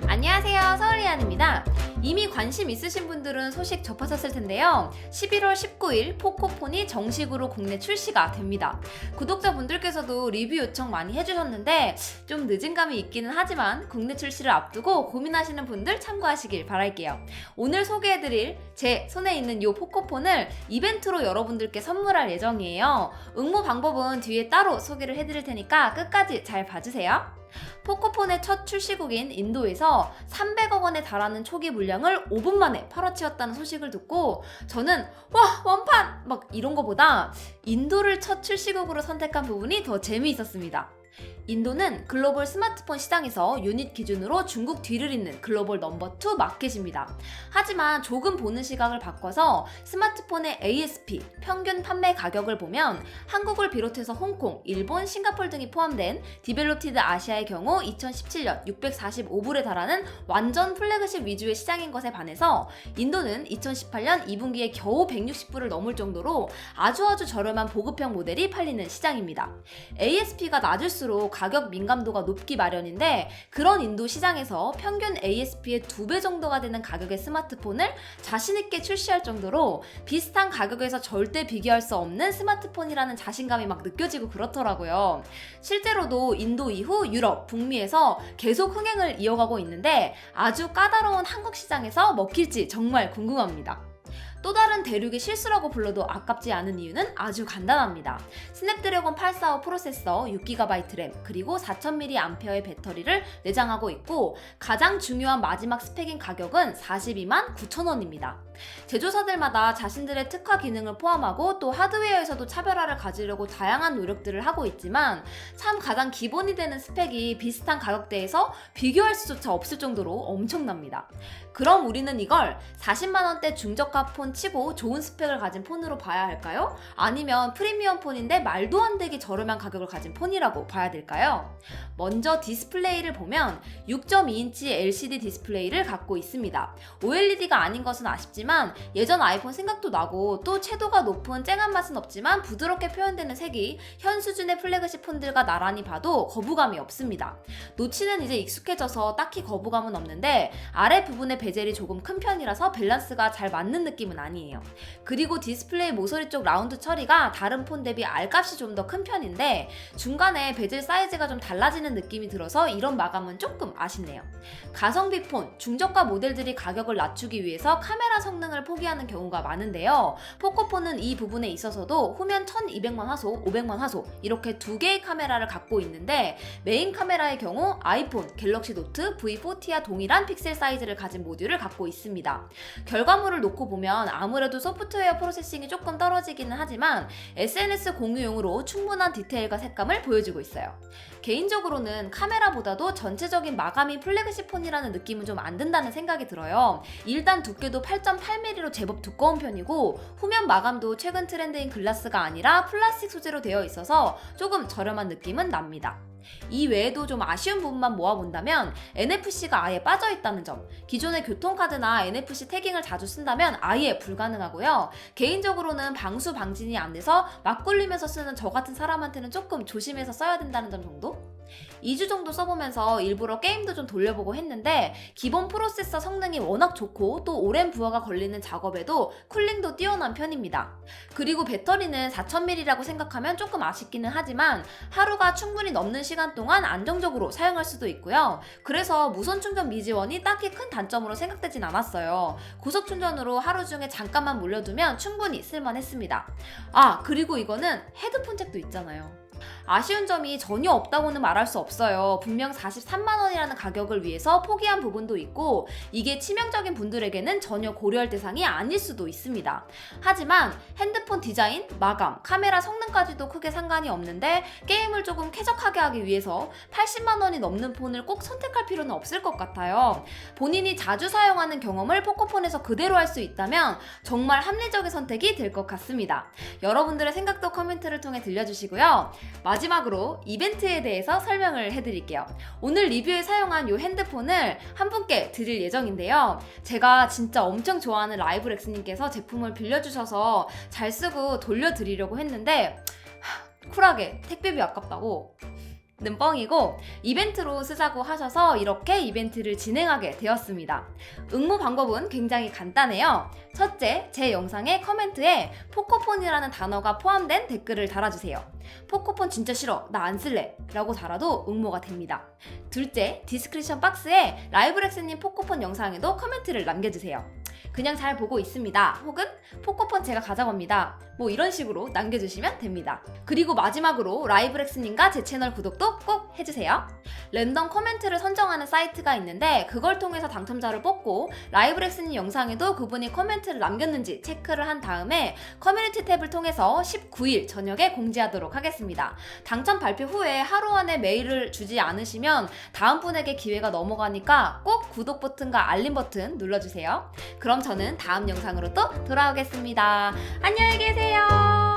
안녕하세요, 서울리안입니다. 이미 관심 있으신 분들은 소식 접하셨을 텐데요. 11월 19일 포코폰이 정식으로 국내 출시가 됩니다. 구독자분들께서도 리뷰 요청 많이 해주셨는데 좀 늦은 감이 있기는 하지만 국내 출시를 앞두고 고민하시는 분들 참고하시길 바랄게요. 오늘 소개해드릴 제 손에 있는 이 포코폰을 이벤트로 여러분들께 선물할 예정이에요. 응모 방법은 뒤에 따로 소개를 해드릴 테니까 끝까지 잘 봐주세요. 포코폰의 첫 출시국인 인도에서 300억 원에 달하는 초기 물량을 5분 만에 팔아치웠다는 소식을 듣고 저는 와, 원판! 막 이런 거보다 인도를 첫 출시국으로 선택한 부분이 더 재미있었습니다. 인도는 글로벌 스마트폰 시장에서 유닛 기준으로 중국 뒤를 잇는 글로벌 넘버 2 마켓입니다. 하지만 조금 보는 시각을 바꿔서 스마트폰의 ASP, 평균 판매 가격을 보면 한국을 비롯해서 홍콩, 일본, 싱가포르 등이 포함된 디벨롭티드 아시아의 경우 2017년 645불에 달하는 완전 플래그십 위주의 시장인 것에 반해서 인도는 2018년 2분기에 겨우 160불을 넘을 정도로 아주 저렴한 보급형 모델이 팔리는 시장입니다. ASP가 낮을수록 가격 민감도가 높기 마련인데 그런 인도 시장에서 평균 ASP의 2배 정도가 되는 가격의 스마트폰을 자신있게 출시할 정도로 비슷한 가격에서 절대 비교할 수 없는 스마트폰이라는 자신감이 막 느껴지고 그렇더라고요. 실제로도 인도 이후 유럽, 북미에서 계속 흥행을 이어가고 있는데 아주 까다로운 한국 시장에서 먹힐지 정말 궁금합니다. 또 다른 대륙의 실수라고 불러도 아깝지 않은 이유는 아주 간단합니다. 스냅드래곤 845 프로세서, 6GB 램, 그리고 4000mAh의 배터리를 내장하고 있고 가장 중요한 마지막 스펙인 가격은 42만 9천원입니다. 제조사들마다 자신들의 특화 기능을 포함하고 또 하드웨어에서도 차별화를 가지려고 다양한 노력들을 하고 있지만 참 가장 기본이 되는 스펙이 비슷한 가격대에서 비교할 수조차 없을 정도로 엄청납니다. 그럼 우리는 이걸 40만원대 중저가 폰 치고 좋은 스펙을 가진 폰으로 봐야 할까요? 아니면 프리미엄 폰인데 말도 안 되게 저렴한 가격을 가진 폰이라고 봐야 될까요? 먼저 디스플레이를 보면 6.2인치 LCD 디스플레이를 갖고 있습니다. OLED가 아닌 것은 아쉽지만 예전 아이폰 생각도 나고 또 채도가 높은 쨍한 맛은 없지만 부드럽게 표현되는 색이 현 수준의 플래그십 폰들과 나란히 봐도 거부감이 없습니다. 노치는 이제 익숙해져서 딱히 거부감은 없는데 아래 부분의 베젤이 조금 큰 편이라서 밸런스가 잘 맞는 느낌은 아니에요. 그리고 디스플레이 모서리 쪽 라운드 처리가 다른 폰 대비 R값이 좀 더 큰 편인데 중간에 베젤 사이즈가 좀 달라지는 느낌이 들어서 이런 마감은 조금 아쉽네요. 가성비 폰, 중저가 모델들이 가격을 낮추기 위해서 카메라 성능을 포기하는 경우가 많은데요. 포코폰은 이 부분에 있어서도 후면 1200만 화소, 500만 화소 이렇게 두 개의 카메라를 갖고 있는데 메인 카메라의 경우 아이폰, 갤럭시 노트 V40와 동일한 픽셀 사이즈를 가진 모듈을 갖고 있습니다. 결과물을 놓고 보면 아무래도 소프트웨어 프로세싱이 조금 떨어지기는 하지만 SNS 공유용으로 충분한 디테일과 색감을 보여주고 있어요. 개인적으로는 카메라보다도 전체적인 마감이 플래그십 폰이라는 느낌은 좀 안 든다는 생각이 들어요. 일단 두께도 8.8mm로 제법 두꺼운 편이고 후면 마감도 최근 트렌드인 글라스가 아니라 플라스틱 소재로 되어 있어서 조금 저렴한 느낌은 납니다. 이 외에도 좀 아쉬운 부분만 모아본다면 NFC가 아예 빠져있다는 점, 기존의 교통카드나 NFC 태깅을 자주 쓴다면 아예 불가능하고요. 개인적으로는 방수 방진이 안 돼서 막 굴리면서 쓰는 저 같은 사람한테는 조금 조심해서 써야 된다는 점 정도? 2주 정도 써보면서 일부러 게임도 좀 돌려보고 했는데 기본 프로세서 성능이 워낙 좋고 또 오랜 부하가 걸리는 작업에도 쿨링도 뛰어난 편입니다. 그리고 배터리는 4000mAh라고 생각하면 조금 아쉽기는 하지만 하루가 충분히 넘는 시간 동안 안정적으로 사용할 수도 있고요. 그래서 무선 충전 미지원이 딱히 큰 단점으로 생각되진 않았어요. 고속 충전으로 하루 중에 잠깐만 몰려두면 충분히 쓸만했습니다. 아, 그리고 이거는 헤드폰 잭도 있잖아요. 아쉬운 점이 전혀 없다고는 말할 수 없어요. 분명 43만원이라는 가격을 위해서 포기한 부분도 있고 이게 치명적인 분들에게는 전혀 고려할 대상이 아닐 수도 있습니다. 하지만 핸드폰 디자인, 마감, 카메라 성능까지도 크게 상관이 없는데 게임을 조금 쾌적하게 하기 위해서 80만원이 넘는 폰을 꼭 선택할 필요는 없을 것 같아요. 본인이 자주 사용하는 경험을 포코폰에서 그대로 할 수 있다면 정말 합리적인 선택이 될 것 같습니다. 여러분들의 생각도 코멘트를 통해 들려주시고요. 마지막으로 이벤트에 대해서 설명을 해드릴게요. 오늘 리뷰에 사용한 이 핸드폰을 한 분께 드릴 예정인데요. 제가 진짜 엄청 좋아하는 라이브렉스님께서 제품을 빌려주셔서 잘 쓰고 돌려드리려고 했는데 쿨하게 택배비 아깝다고 는 뻥이고 이벤트로 쓰자고 하셔서 이렇게 이벤트를 진행하게 되었습니다. 응모 방법은 굉장히 간단해요. 첫째, 제 영상의 커멘트에 포코폰이라는 단어가 포함된 댓글을 달아주세요. 포코폰 진짜 싫어, 나 안 쓸래 라고 달아도 응모가 됩니다. 둘째, 디스크립션 박스에 라이브렉스님 포코폰 영상에도 커멘트를 남겨주세요. 그냥 잘 보고 있습니다. 혹은 포코폰 제가 가져갑니다. 뭐 이런 식으로 남겨주시면 됩니다. 그리고 마지막으로 라이브렉스님과 제 채널 구독도 꼭 해주세요. 랜덤 코멘트를 선정하는 사이트가 있는데 그걸 통해서 당첨자를 뽑고 라이브렉스님 영상에도 그분이 코멘트를 남겼는지 체크를 한 다음에 커뮤니티 탭을 통해서 19일 저녁에 공지하도록 하겠습니다. 당첨 발표 후에 하루 안에 메일을 주지 않으시면 다음 분에게 기회가 넘어가니까 꼭 구독 버튼과 알림 버튼 눌러주세요. 그럼 저는 다음 영상으로 또 돌아오겠습니다. 안녕히 계세요.